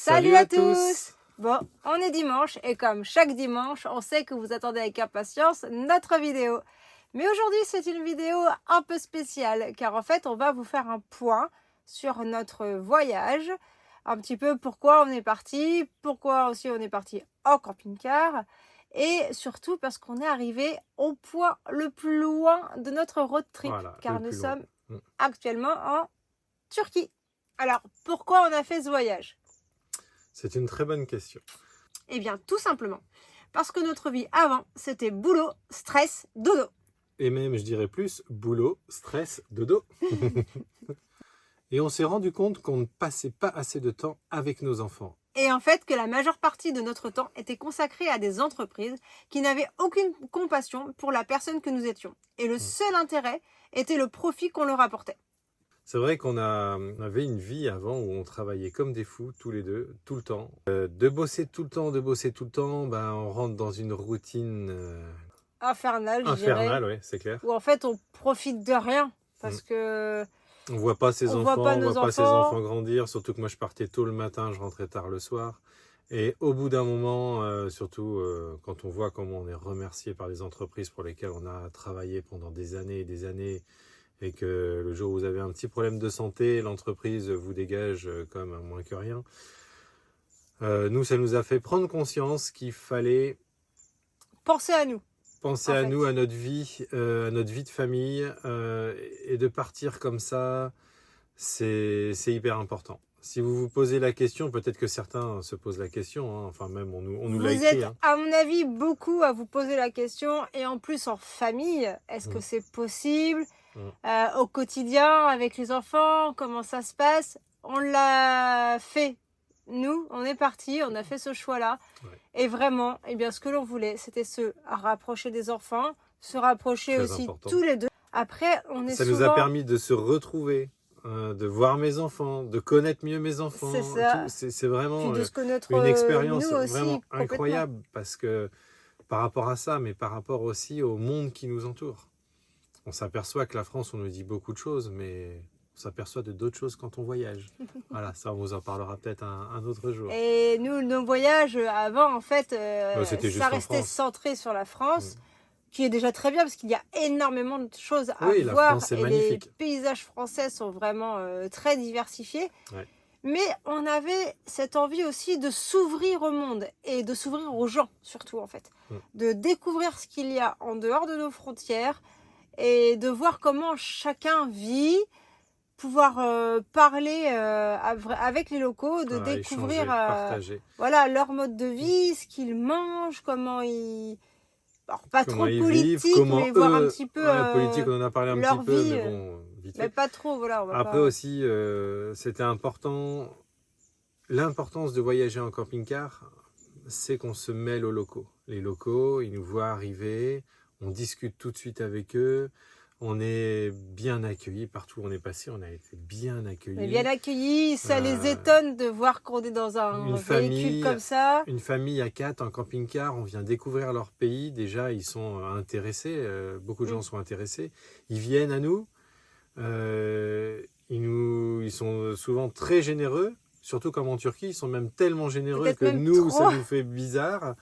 Salut à tous. Bon, on est dimanche et comme chaque dimanche, on sait que vous attendez avec impatience notre vidéo. Mais aujourd'hui, c'est une vidéo un peu spéciale car en fait, on va vous faire un point sur notre voyage. Un petit peu pourquoi on est parti, pourquoi aussi on est parti en camping-car et surtout parce qu'on est arrivé au point le plus loin de notre road trip car nous sommes actuellement en Turquie. Alors, pourquoi on a fait ce voyage ? C'est une très bonne question. Eh bien, tout simplement, parce que notre vie avant, c'était boulot, stress, dodo. Et même, je dirais plus, boulot, stress, dodo. Et on s'est rendu compte qu'on ne passait pas assez de temps avec nos enfants. Et en fait, que la majeure partie de notre temps était consacrée à des entreprises qui n'avaient aucune compassion pour la personne que nous étions. Et le seul intérêt était le profit qu'on leur apportait. C'est vrai qu'on avait une vie avant où on travaillait comme des fous, tous les deux, tout le temps. De bosser tout le temps, ben, on rentre dans une routine Infernale, je dirais. infernale, ouais, c'est clair. Où en fait, on profite de rien. Parce que... On voit pas ses enfants, voit pas ses enfants grandir. Surtout que moi, je partais tôt le matin, je rentrais tard le soir. Et au bout d'un moment, surtout quand on voit comment on est remercié par les entreprises pour lesquelles on a travaillé pendant des années et des années, et que le jour où vous avez un petit problème de santé, l'entreprise vous dégage comme moins que rien. Nous, ça nous a fait prendre conscience qu'il fallait penser à nous. Penser à nous, à notre vie de famille, et de partir comme ça, c'est hyper important. Si vous vous posez la question, peut-être que certains se posent la question, hein, enfin même on nous l'a écrit. Vous êtes, à mon avis, beaucoup à vous poser la question, et en plus en famille, est-ce que c'est possible ? Au quotidien, avec les enfants, comment ça se passe ? On l'a fait. Nous, on est partis, on a fait ce choix-là. Ouais. Et vraiment, eh bien, ce que l'on voulait, c'était se rapprocher des enfants, se rapprocher très aussi important. Tous les deux. Après, on est ça nous a permis de se retrouver, de voir mes enfants, de connaître mieux mes enfants. C'est ça. C'est vraiment de se connaître, une expérience aussi, vraiment incroyable parce que par rapport à ça, mais par rapport aussi au monde qui nous entoure. On s'aperçoit que la France, on nous dit beaucoup de choses, mais on s'aperçoit de d'autres choses quand on voyage. Voilà, ça, on vous en parlera peut-être un autre jour. Et nous, nos voyages avant, en fait, ça restait centré sur la France, qui est déjà très bien, parce qu'il y a énormément de choses à voir. La France, c'est magnifique. Les paysages français sont vraiment très diversifiés. Ouais. Mais on avait cette envie aussi de s'ouvrir au monde et de s'ouvrir aux gens, surtout, en fait. De découvrir ce qu'il y a en dehors de nos frontières, et de voir comment chacun vit, pouvoir parler avec les locaux, de découvrir voilà, leur mode de vie, ce qu'ils mangent, comment ils... Alors, pas comment trop politique, mais voir un petit peu politique, on en a parlé un petit peu, vie, mais bon, vite fait. Mais pas trop, voilà. Après aussi, c'était important, l'importance de voyager en camping-car, c'est qu'on se mêle aux locaux. Les locaux, ils nous voient arriver, on discute tout de suite avec eux, on est bien accueillis, partout où on est passé, on a été bien accueillis. On est bien accueillis, ça les étonne de voir qu'on est dans un véhicule comme ça. Une famille à 4 en camping-car, on vient découvrir leur pays, déjà ils sont intéressés, beaucoup de gens sont intéressés, ils viennent à nous, ils sont souvent très généreux. Surtout comme en Turquie, ils sont même tellement généreux que nous, ça nous fait bizarre.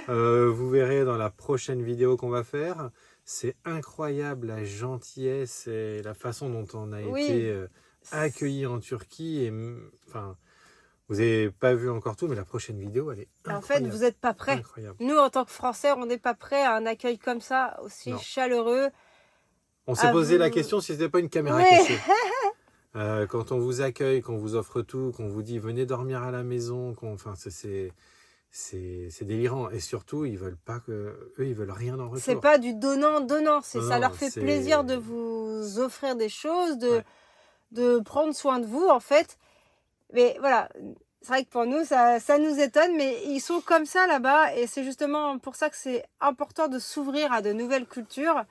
Vous verrez dans la prochaine vidéo qu'on va faire. C'est incroyable la gentillesse et la façon dont on a été accueillis en Turquie. Et, enfin, vous n'avez pas vu encore tout, mais la prochaine vidéo, elle est incroyable. En fait, vous n'êtes pas prêts. Incroyable. Nous, en tant que Français, on n'est pas prêts à un accueil comme ça, aussi chaleureux. On s'est posé la question si ce n'était pas une caméra cachée. Quand on vous accueille, qu'on vous offre tout, qu'on vous dit venez dormir à la maison, enfin c'est délirant. Et surtout, ils veulent rien en retour. C'est pas du donnant, ça leur fait plaisir de vous offrir des choses, de prendre soin de vous en fait. Mais voilà, c'est vrai que pour nous ça nous étonne, mais ils sont comme ça là-bas et c'est justement pour ça que c'est important de s'ouvrir à de nouvelles cultures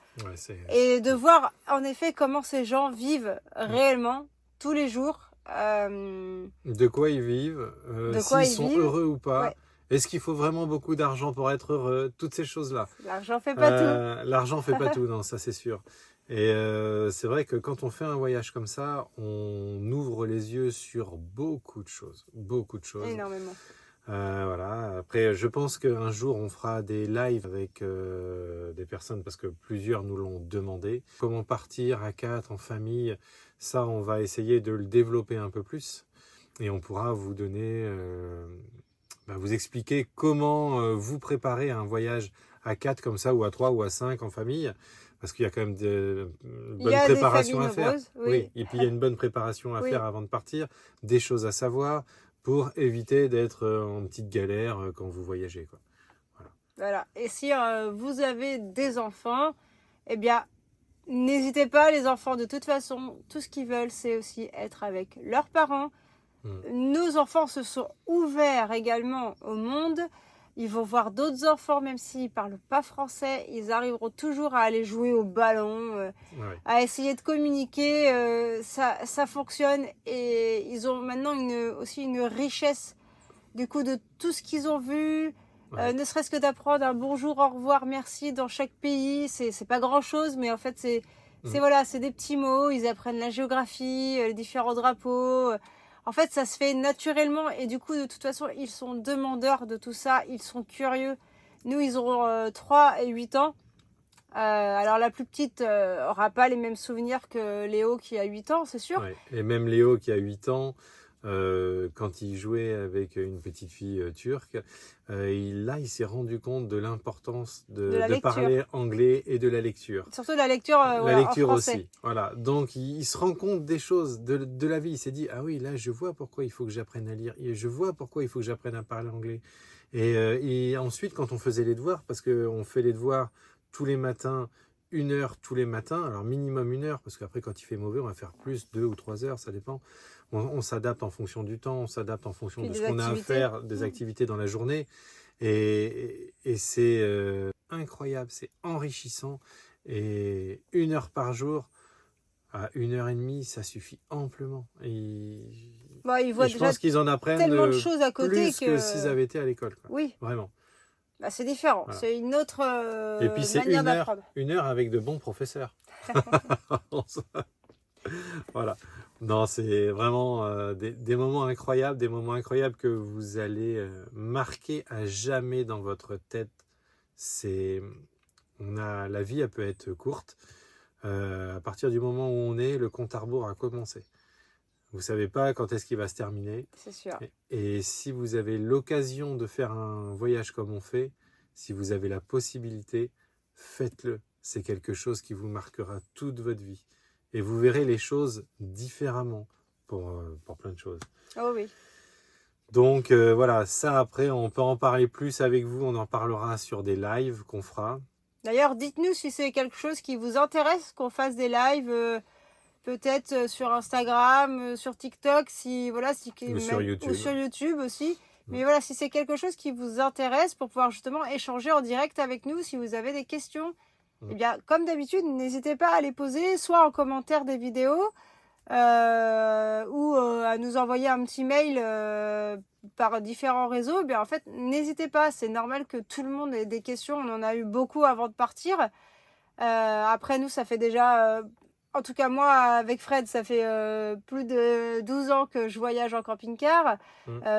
et de voir en effet comment ces gens vivent réellement tous les jours. De quoi ils vivent, s'ils sont heureux ou pas. Ouais. Est-ce qu'il faut vraiment beaucoup d'argent pour être heureux? Toutes ces choses-là. L'argent fait pas tout. L'argent fait pas tout, non, ça c'est sûr. Et c'est vrai que quand on fait un voyage comme ça, on ouvre les yeux sur beaucoup de choses, beaucoup de choses. Énormément. Voilà. Après, je pense qu'un jour, on fera des lives avec des personnes, parce que plusieurs nous l'ont demandé. Comment partir à 4 en famille, ça, on va essayer de le développer un peu plus. Et on pourra vous donner, vous expliquer comment vous préparer à un voyage à 4 comme ça, ou à 3 ou à 5 en famille. Parce qu'il y a quand même une Il y bonne a des préparation familles à faire. nombreuses, oui. Et puis il y a une bonne préparation à Oui. faire avant de partir, des choses à savoir pour éviter d'être en petite galère quand vous voyagez, quoi. Voilà. Et si vous avez des enfants, eh bien, n'hésitez pas, les enfants, de toute façon, tout ce qu'ils veulent, c'est aussi être avec leurs parents. Nos enfants se sont ouverts également au monde. Ils vont voir d'autres enfants, même s'ils ne parlent pas français. Ils arriveront toujours à aller jouer au ballon, à essayer de communiquer. Ça fonctionne. Et ils ont maintenant aussi une richesse du coup de tout ce qu'ils ont vu. Ne serait-ce que d'apprendre un bonjour, au revoir, merci dans chaque pays. C'est pas grand-chose, mais en fait, c'est des petits mots. Ils apprennent la géographie, les différents drapeaux. En fait, ça se fait naturellement et du coup, de toute façon, ils sont demandeurs de tout ça. Ils sont curieux. Nous, ils auront 3 et 8 ans. Alors, la plus petite aura pas les mêmes souvenirs que Léo qui a 8 ans, c'est sûr. Ouais. Et même Léo qui a 8 ans, quand il jouait avec une petite fille turque, il s'est rendu compte de l'importance de parler anglais et de la lecture. Surtout de la lecture, la lecture en français. aussi. Voilà. Donc il se rend compte des choses de la vie. Il s'est dit, ah oui, là je vois pourquoi il faut que j'apprenne à lire. Et je vois pourquoi il faut que j'apprenne à parler anglais. Et ensuite, quand on faisait les devoirs, parce qu'on fait les devoirs tous les matins, 1 heure tous les matins, alors minimum 1 heure, parce qu'après quand il fait mauvais, on va faire plus, 2 ou 3 heures, ça dépend. On s'adapte en fonction du temps, on s'adapte en fonction de ce qu'on a à faire, des activités dans la journée. Et c'est incroyable, c'est enrichissant. Et 1 heure par jour, à 1 heure et demie, ça suffit amplement. Et je pense qu'ils en apprennent tellement de choses à côté plus que s'ils avaient été à l'école. Oui. Vraiment. C'est différent, voilà. C'est une autre et puis c'est manière d'apprendre. 1 heure avec de bons professeurs. Voilà. Non, c'est vraiment des moments incroyables, que vous allez marquer à jamais dans votre tête. La vie, elle peut être courte. À partir du moment où on est, le compte à rebours a commencé. Vous ne savez pas quand est-ce qu'il va se terminer. C'est sûr. Et si vous avez l'occasion de faire un voyage comme on fait, si vous avez la possibilité, faites-le. C'est quelque chose qui vous marquera toute votre vie. Et vous verrez les choses différemment pour plein de choses. Oh oui. Donc voilà, ça après, on peut en parler plus avec vous. On en parlera sur des lives qu'on fera. D'ailleurs, dites-nous si c'est quelque chose qui vous intéresse, qu'on fasse des lives, peut-être sur Instagram, sur TikTok, ou sur YouTube aussi. Mais voilà, si c'est quelque chose qui vous intéresse pour pouvoir justement échanger en direct avec nous, si vous avez des questions, eh bien, comme d'habitude, n'hésitez pas à les poser, soit en commentaire des vidéos, ou à nous envoyer un petit mail par différents réseaux. Eh bien, en fait, n'hésitez pas, c'est normal que tout le monde ait des questions. On en a eu beaucoup avant de partir. Après, nous, ça fait déjà... En tout cas, moi, avec Fred, ça fait plus de 12 ans que je voyage en camping-car.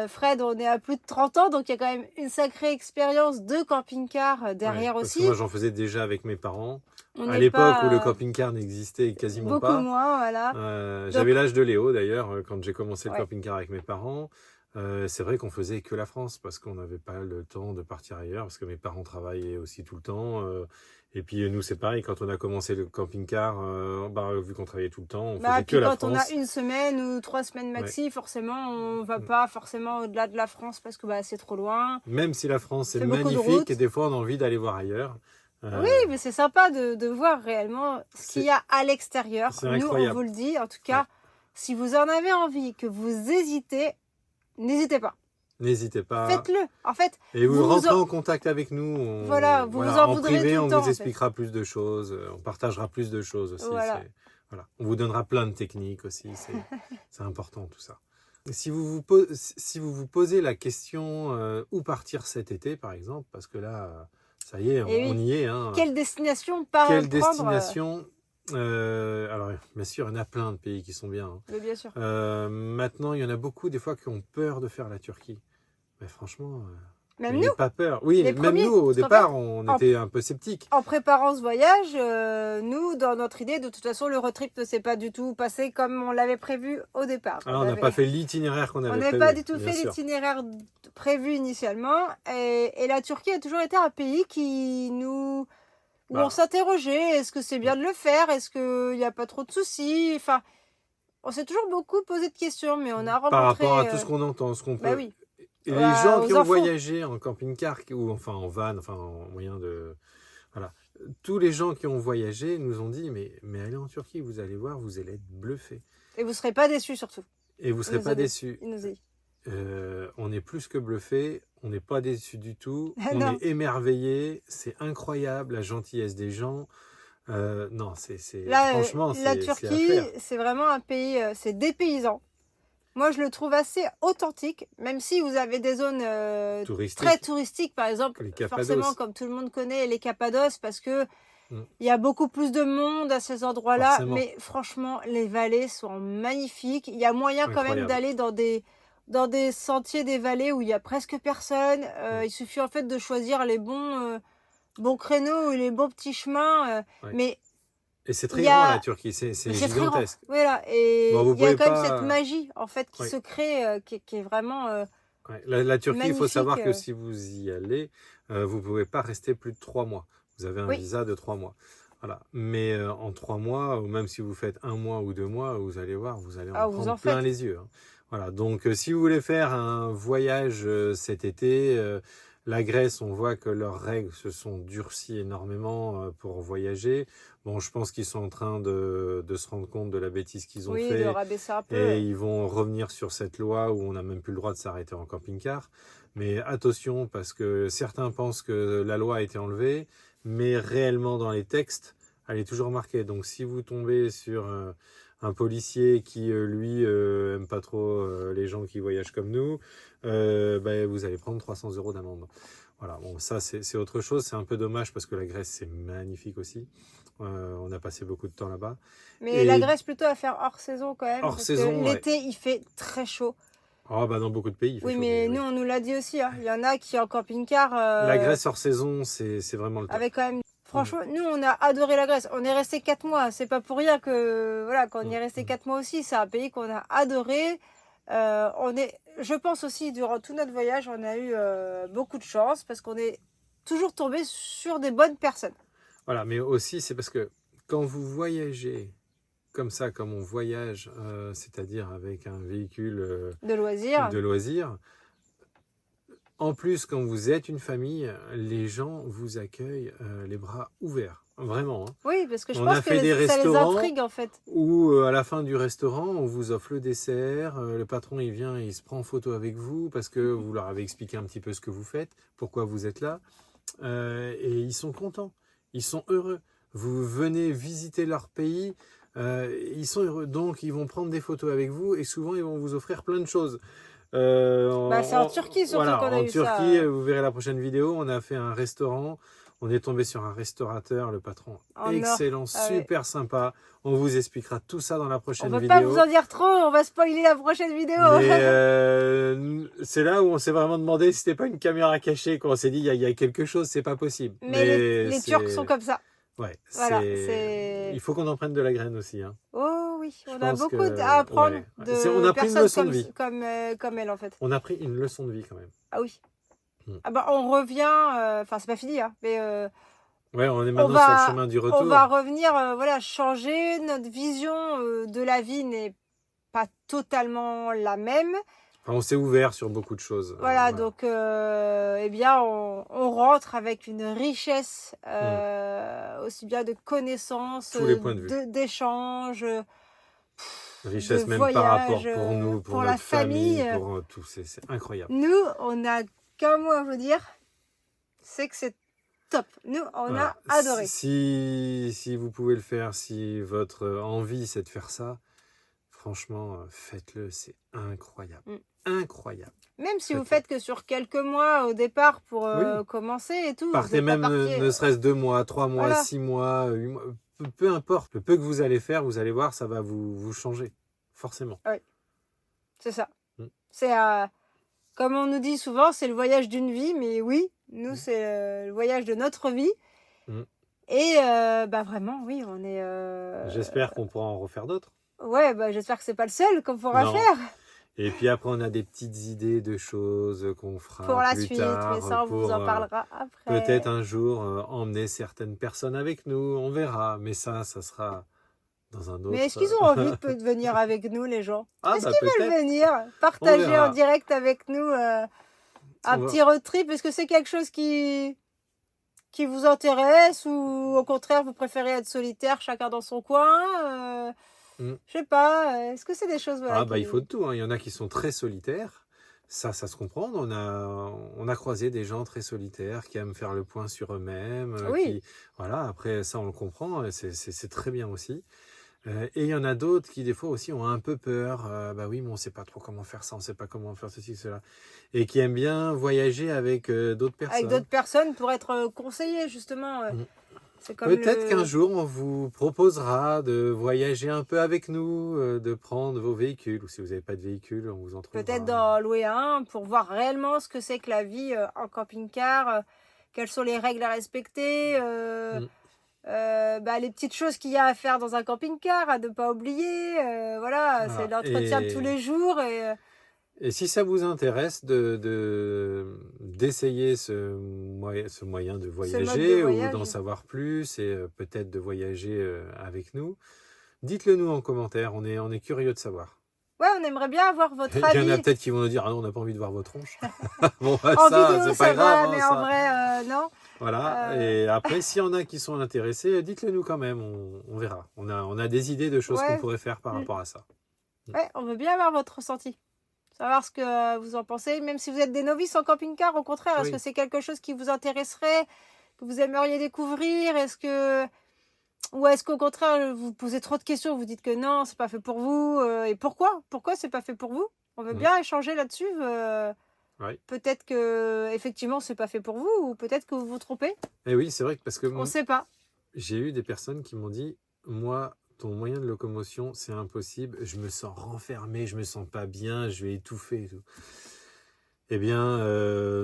Fred, on est à plus de 30 ans, donc il y a quand même une sacrée expérience de camping-car derrière aussi. Parce que moi, j'en faisais déjà avec mes parents. À l'époque où le camping-car n'existait quasiment pas. Beaucoup moins, voilà. J'avais l'âge de Léo, d'ailleurs, quand j'ai commencé le camping-car avec mes parents. C'est vrai qu'on faisait que la France, parce qu'on n'avait pas le temps de partir ailleurs, parce que mes parents travaillaient aussi tout le temps. Et puis nous, c'est pareil, quand on a commencé le camping-car, vu qu'on travaillait tout le temps, on faisait que la France. Quand on a 1 semaine ou 3 semaines maxi, forcément, on ne va pas forcément au-delà de la France parce que c'est trop loin. Même si la France est magnifique, et des fois on a envie d'aller voir ailleurs. Oui, mais c'est sympa de voir réellement ce qu'il y a à l'extérieur. Nous, on vous le dit, en tout cas, si vous en avez envie, que vous hésitez, n'hésitez pas. N'hésitez pas. Faites-le. En fait, et vous rentrez en contact avec nous. Vous en voudrez privé, tout le on temps, vous expliquera plus de choses. On partagera plus de choses aussi. Voilà. On vous donnera plein de techniques aussi. C'est important tout ça. Si vous vous posez la question où partir cet été, par exemple, parce que là, ça y est, on y est. Quelle destination prendre destination Alors, bien sûr, il y en a plein de pays qui sont bien, hein. Mais bien sûr. Maintenant, il y en a beaucoup des fois qui ont peur de faire la Turquie. Mais franchement, Même n'ayez nous, pas peur. Oui, les même premiers. nous, au Parce qu'en départ, fait, on en, était un peu sceptiques. en préparant ce voyage, nous, dans notre idée, de toute façon, le road trip ne s'est pas du tout passé comme on l'avait prévu au départ. Ah, on n'a pas fait l'itinéraire qu'on On avait n'avait prévu, pas du tout bien fait sûr. l'itinéraire prévu initialement. Et la Turquie a toujours été un pays où on Bah, s'interrogeait, est-ce que c'est bien de le faire? Est-ce qu'il n'y a pas trop de soucis? Enfin, on s'est toujours beaucoup posé de questions, mais on a par rapport à rencontré... tout ce qu'on entend, ce qu'on bah peut. oui, Et les gens qui aux ont infos. voyagé en camping-car ou enfin en van, enfin en moyen de... Voilà. Tous les gens qui ont voyagé nous ont dit, mais allez en Turquie, vous allez voir, vous allez être bluffés. Et vous ne serez pas déçus surtout. Et vous ne serez pas déçus. Il nous a dit. On est plus que bluffés, on n'est pas déçus du tout, on Non. est émerveillés, c'est incroyable la gentillesse des gens. Non, Là, franchement, la c'est à Turquie, faire. c'est vraiment un pays, c'est dépaysant. Moi, je le trouve assez authentique, même si vous avez des zones très touristiques, par exemple, forcément, comme tout le monde connaît, les Cappadoces, parce que il y a beaucoup plus de monde à ces endroits-là. Forcément. Mais franchement, les vallées sont magnifiques. Il y a moyen quand même d'aller dans des sentiers des vallées où il y a presque personne. Il suffit en fait de choisir les bons créneaux ou les bons petits chemins. Mais et c'est très grand la Turquie, c'est gigantesque. Voilà, et bon, il y a quand même cette magie en fait qui se crée, qui est vraiment la Turquie, il faut savoir que magnifique. si vous y allez, vous ne pouvez pas rester plus de 3 mois. Vous avez un visa de 3 mois. Voilà. Mais en 3 mois, ou même si vous faites 1 mois ou 2 mois, vous allez voir, vous allez en prendre plein les yeux, hein. Voilà. Donc si vous voulez faire un voyage cet été, la Grèce, on voit que leurs règles se sont durcies énormément pour voyager. Bon, je pense qu'ils sont en train de se rendre compte de la bêtise qu'ils ont fait. De rabaisser un peu. Et ils vont revenir sur cette loi où on n'a même plus le droit de s'arrêter en camping-car. Mais attention, parce que certains pensent que la loi a été enlevée, mais réellement dans les textes, elle est toujours marquée. Donc si vous tombez sur un policier qui, lui, aime pas trop les gens qui voyagent comme nous, vous allez prendre 300 € d'amende. Voilà, bon, ça c'est autre chose. C'est un peu dommage parce que la Grèce, c'est magnifique aussi. On a passé beaucoup de temps là-bas. Mais la Grèce plutôt à faire hors saison quand même. Hors saison, l'été, il fait très chaud. Oh, dans beaucoup de pays, il fait chaud. Oui, mais nous, on nous l'a dit aussi. Hein. Il y en a qui en camping-car... La Grèce hors saison, c'est vraiment le top. Avec quand même... Franchement, nous, on a adoré la Grèce. On est resté 4 mois. C'est pas pour rien que... Voilà, qu'on y est resté 4 mois aussi. C'est un pays qu'on a adoré. Je pense aussi, durant tout notre voyage, on a eu beaucoup de chance parce qu'on est toujours tombé sur des bonnes personnes. Voilà, mais aussi, c'est parce que quand vous voyagez comme ça, comme on voyage, c'est-à-dire avec un véhicule de loisirs, en plus, quand vous êtes une famille, les gens vous accueillent les bras ouverts. Vraiment. Hein. Oui, parce que je pense que ça les intrigue en fait. Où à la fin du restaurant, on vous offre le dessert. Le patron, il vient, il se prend en photo avec vous parce que vous leur avez expliqué un petit peu ce que vous faites, pourquoi vous êtes là. Et ils sont contents, ils sont heureux. Vous venez visiter leur pays, ils sont heureux. Donc, ils vont prendre des photos avec vous et souvent, ils vont vous offrir plein de choses. C'est en Turquie surtout qu'on a eu ça. En Turquie, vous verrez la prochaine vidéo, on a fait un restaurant, on est tombé sur un restaurateur, le patron excellent, super sympa. On vous expliquera tout ça dans la prochaine vidéo. On ne peut pas vous en dire trop, on va spoiler la prochaine vidéo. Mais c'est là où on s'est vraiment demandé si c'était pas une caméra cachée, qu'on s'est dit il y a quelque chose, c'est pas possible. Mais les Turcs sont comme ça. Ouais, voilà, il faut qu'on en prenne de la graine aussi. Hein. Oh oui, on a beaucoup à apprendre de on a pris une leçon de vie. Comme elle en fait. On a pris une leçon de vie quand même. Ah oui. On revient, enfin c'est pas fini, hein, mais on est maintenant sur le chemin du retour. On va revenir, changer. Notre vision de la vie n'est pas totalement la même. Enfin, on s'est ouvert sur beaucoup de choses. Voilà. Donc on rentre avec une richesse aussi bien de connaissances, d'échanges. Richesse même par rapport pour nous, pour notre famille, pour tout. C'est incroyable. Nous, on n'a qu'un mot à vous dire, c'est que c'est top. Nous, on a adoré. Si vous pouvez le faire, si votre envie c'est de faire ça, franchement, faites-le, c'est incroyable. Incroyable. Même si vous faites que sur quelques mois au départ pour commencer et tout. Partez même ne serait-ce 2 mois, 3 mois, 6 mois, 8 mois. peu importe, le peu que vous allez faire, vous allez voir, ça va vous changer, forcément. C'est ça. Mm. C'est, comme on nous dit souvent, c'est le voyage d'une vie, mais oui, nous, c'est le voyage de notre vie. Mm. Et vraiment, oui, on est... J'espère qu'on pourra en refaire d'autres. Ouais, j'espère que c'est pas le seul qu'on pourra Non. faire Et puis après, on a des petites idées de choses qu'on fera pour la plus suite, tard. mais ça, on vous en parlera après. Peut-être un jour emmener certaines personnes avec nous, on verra. Mais ça sera dans un autre... Mais est-ce qu'ils ont envie de venir avec nous, les gens? Ah, Est-ce qu'ils veulent peut-être. venir partager verra. en direct avec nous un petit road trip? Est-ce que c'est quelque chose qui vous intéresse, ou au contraire, vous préférez être solitaire, chacun dans son coin? Je sais pas. Est-ce que c'est des choses... Voilà, il faut de tout, hein. Il y en a qui sont très solitaires. Ça se comprend. On a croisé des gens très solitaires qui aiment faire le point sur eux-mêmes. Oui. Voilà, après, ça, on le comprend. C'est très bien aussi. Et il y en a d'autres qui, des fois aussi, ont un peu peur. Oui, mais on ne sait pas trop comment faire ça, on ne sait pas comment faire ceci, cela. Et qui aiment bien voyager avec d'autres personnes. Avec d'autres personnes pour être conseillés, justement. Peut-être qu'un jour, on vous proposera de voyager un peu avec nous, de prendre vos véhicules. Ou si vous n'avez pas de véhicule, on vous en trouvera. Peut-être d'en louer un pour voir réellement ce que c'est que la vie en camping-car. Quelles sont les règles à respecter. Les petites choses qu'il y a à faire dans un camping-car, à ne pas oublier. Voilà, c'est l'entretien de tous les jours. Et si ça vous intéresse d'essayer ce moyen de voyager ou d'en savoir plus et peut-être de voyager avec nous, dites-le nous en commentaire, on est curieux de savoir. Ouais, on aimerait bien avoir votre avis. Il y en a peut-être qui vont nous dire « Ah non, on n'a pas envie de voir vos tronches. » Bon, en ça, vidéo, c'est pas grave. Mais ça. en vrai, non. Voilà, et après, s'il y en a qui sont intéressés, dites-le nous quand même, on verra. On a des idées de choses qu'on pourrait faire par rapport à ça. Ouais, on veut bien avoir votre ressenti. Savoir ce que vous en pensez, même si vous êtes des novices en camping-car, au contraire, est-ce que c'est quelque chose qui vous intéresserait, que vous aimeriez découvrir? Ou est-ce qu'au contraire, vous posez trop de questions, vous dites que non, c'est pas fait pour vous, et pourquoi c'est pas fait pour vous? On veut bien échanger là-dessus. Peut-être que effectivement c'est pas fait pour vous, ou peut-être que vous vous trompez. Et oui, c'est vrai que parce que on sait pas. J'ai eu des personnes qui m'ont dit « Moi, ton moyen de locomotion, c'est impossible. Je me sens renfermé, je me sens pas bien, je vais étouffer. » et tout. Eh bien,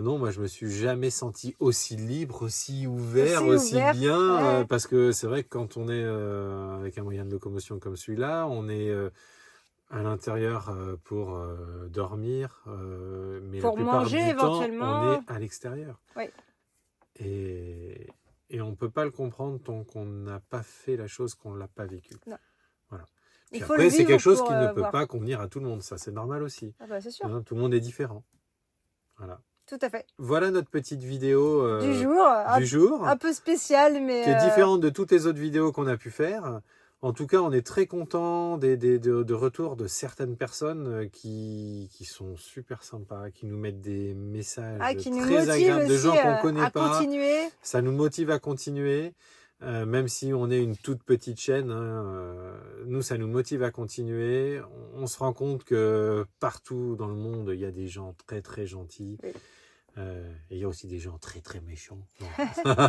non, moi, je me suis jamais senti aussi libre, aussi ouvert, aussi bien. Parce que c'est vrai que quand on est avec un moyen de locomotion comme celui-là, on est à l'intérieur pour dormir. Mais pour la plupart manger, du éventuellement. temps, on est à l'extérieur. Oui. Et on ne peut pas le comprendre tant qu'on n'a pas fait la chose, qu'on ne l'a pas vécue. Non. Voilà. Puis après, c'est quelque chose qui ne peut pas convenir à tout le monde. Ça, c'est normal aussi. C'est sûr. Tout le monde est différent. Voilà. Tout à fait. Voilà notre petite vidéo du jour. Un peu spéciale, mais... qui est différente de toutes les autres vidéos qu'on a pu faire. En tout cas, on est très content de retours de certaines personnes qui sont super sympas, qui nous mettent des messages très agréables de gens qu'on ne connaît pas. Continuer. Ça nous motive à continuer, même si on est une toute petite chaîne. Nous, ça nous motive à continuer. On se rend compte que partout dans le monde, il y a des gens très très gentils. Oui. Et il y a aussi des gens très très méchants.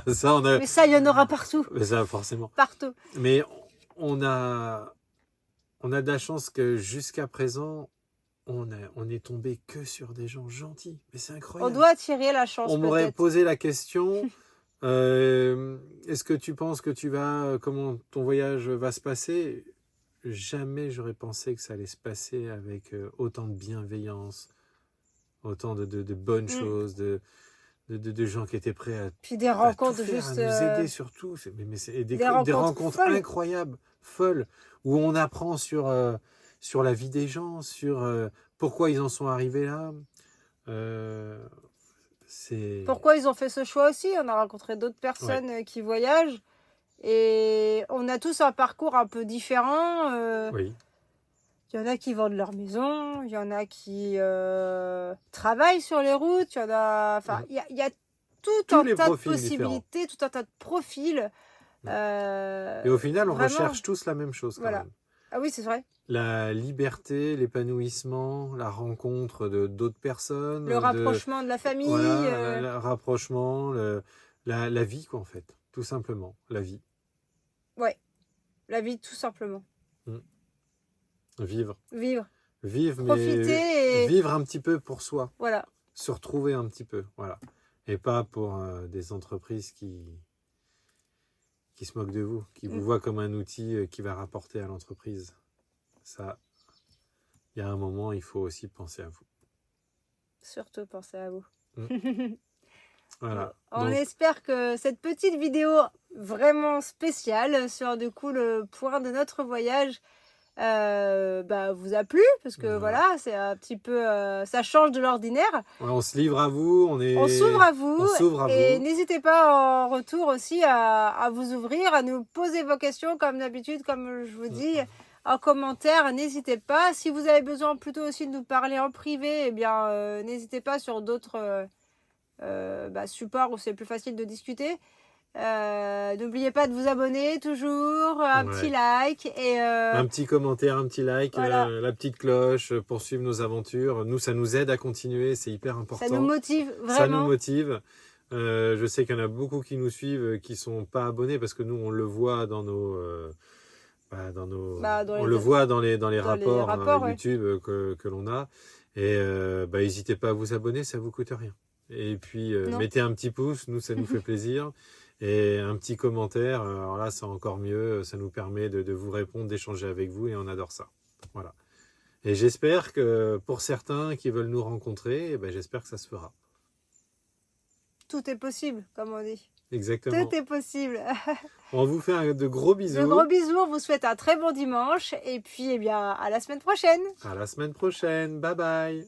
Mais ça, il y en aura partout. Mais ça, forcément. Partout. Mais on a de la chance que jusqu'à présent, on est tombé que sur des gens gentils. Mais c'est incroyable. On doit tirer la chance. On m'aurait posé la question est-ce que tu penses que comment ton voyage va se passer? Jamais j'aurais pensé que ça allait se passer avec autant de bienveillance, autant de bonnes choses, de gens qui étaient prêts à, puis des rencontres à tout faire, juste à nous aider surtout. Des rencontres incroyables, folles, où on apprend sur la vie des gens, sur pourquoi ils en sont arrivés là. Pourquoi ils ont fait ce choix aussi. On a rencontré d'autres personnes qui voyagent, et on a tous un parcours un peu différent. Oui. Il y en a qui vendent leur maison, il y en a qui travaillent sur les routes, il y en a... Enfin, il y a tout un tas de possibilités, tout un tas de profils. Et au final, on recherche tous la même chose. Quand même. Ah oui, c'est vrai. La liberté, l'épanouissement, la rencontre d'autres personnes. Le rapprochement de la famille. Voilà, le rapprochement, la vie, quoi, en fait. Tout simplement, la vie. Ouais. la vie tout simplement. Vivre. Vivre. Vivre, Profiter mais et- vivre un petit peu pour soi. Voilà. Se retrouver un petit peu, voilà. Et pas pour des entreprises qui se moquent de vous, qui vous voient comme un outil qui va rapporter à l'entreprise. Ça, il y a un moment, il faut aussi penser à vous. Surtout pensez à vous. Voilà. On Donc, espère que cette petite vidéo vraiment spéciale sur du coup le point de notre voyage vous a plu, parce que voilà, c'est un petit peu ça change de l'ordinaire. ouais, on se livre à vous, On s'ouvre à vous, on s'ouvre à et vous. n'hésitez pas en retour aussi à vous ouvrir, à nous poser vos questions comme d'habitude, comme je vous dis, en commentaire. N'hésitez pas. Si vous avez besoin plutôt aussi de nous parler en privé, eh bien n'hésitez pas sur d'autres supports où c'est plus facile de discuter. N'oubliez pas de vous abonner toujours, un Ouais. petit like et Un petit commentaire, un petit like, voilà. la petite cloche pour suivre nos aventures. Nous, ça nous aide à continuer, c'est hyper important. Ça nous motive vraiment. Ça nous motive. Je sais qu'il y en a beaucoup qui nous suivent, qui sont pas abonnés, parce que nous, on le voit dans nos... on le voit dans les rapports ouais. YouTube que l'on a. Et n'hésitez pas à vous abonner, ça vous coûte rien. Et puis, mettez un petit pouce, nous, ça nous fait plaisir. Et un petit commentaire, alors là, c'est encore mieux. Ça nous permet de vous répondre, d'échanger avec vous, et on adore ça. Voilà. Et j'espère que pour certains qui veulent nous rencontrer, j'espère que ça se fera. Tout est possible, comme on dit. Exactement. Tout est possible. On vous fait de gros bisous. De gros bisous, on vous souhaite un très bon dimanche. Et puis, à la semaine prochaine. À la semaine prochaine. Bye bye.